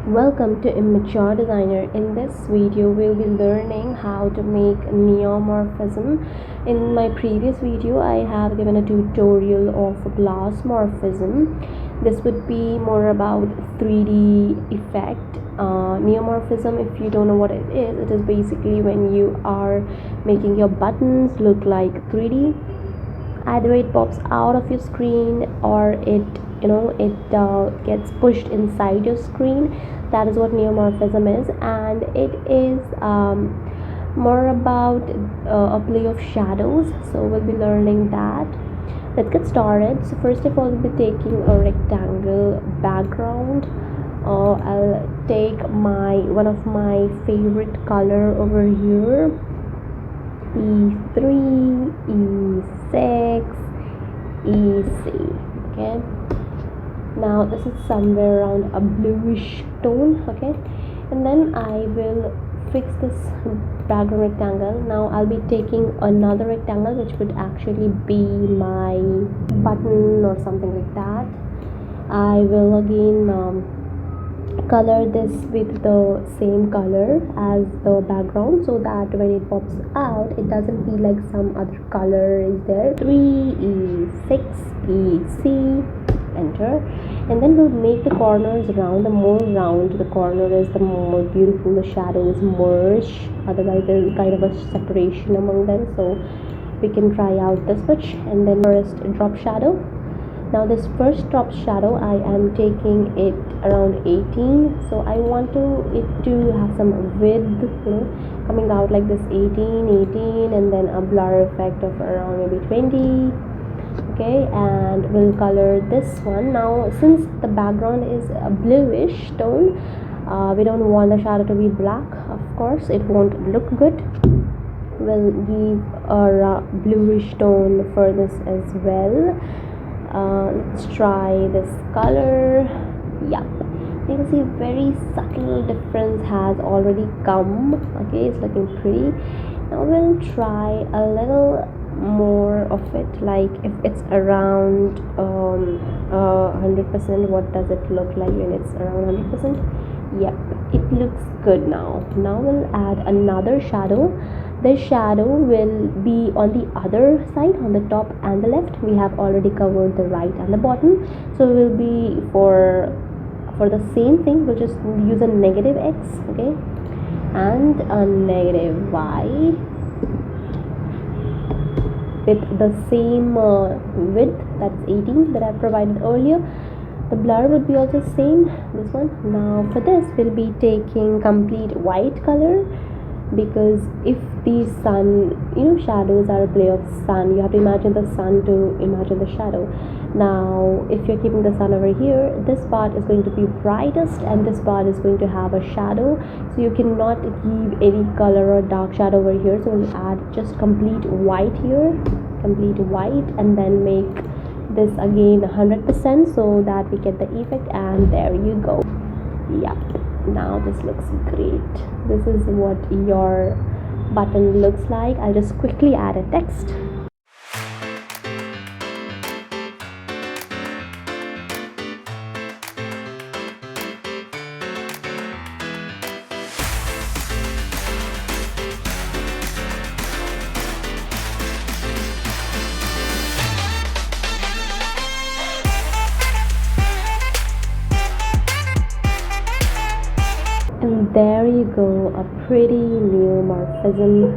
Welcome to Immature Designer. In this video we'll be learning how to make neumorphism. In my previous video I have given a tutorial of glass morphism. This would be more about 3D effect. Neumorphism, if you don't know what it is basically when you are making your buttons look like 3D. Either it pops out of your screen or it gets pushed inside your screen. That is what neumorphism is, and it is more about a play of shadows, so we'll be learning that. Let's get started. So first of all, we'll be taking a rectangle background. I'll take one of my favorite color over here, E3, E6, EC. Okay, now this is somewhere around a bluish tone. Okay, and then I will fix this background rectangle. Now I'll be taking another rectangle which would actually be my button or something like that. I will again color this with the same color as the background, so that when it pops out it doesn't feel like some other color is there. 3, E6, EC, enter, and then we'll make the corners round. The more round the corner is, the more beautiful the shadows merge. Otherwise there's kind of a separation among them, so we can try out this much. And then first drop shadow. Now this first drop shadow I am taking it around 18, so I want it to have some width, coming out like this. 18, and then a blur effect of around maybe 20. Okay, and we'll color this one. Now since the background is a bluish tone, we don't want the shadow to be black, of course it won't look good. We'll give a bluish tone for this as well. Let's try this color. Yeah, you can see very subtle difference has already come. Okay, it's looking pretty. Now we'll try a little more of it, like if it's around 100%, what does it look like when it's around 100%? Yep, it looks good. Now we'll add another shadow. The shadow will be on the other side, on the top and the left. We have already covered the right and the bottom, so we will be for the same thing we'll just use a negative X, okay, and a negative Y with the same width, that's 18 that I provided earlier. The blur would be also same, this one. Now for this we'll be taking complete white color, because if the sun, shadows are a play of sun, you have to imagine the sun to imagine the shadow. Now if you're keeping the sun over here, this part is going to be brightest and this part is going to have a shadow, so you cannot give any color or dark shadow over here. So we'll add just complete white here, complete white, and then make this again 100% so that we get the effect, and there you go. Yep, now this looks great. This is what your button looks like. I'll just quickly add a text. And there you go, a pretty neumorphism,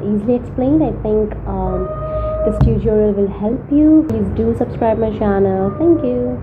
easily explained. I think this tutorial will help you. Please do subscribe my channel. Thank you.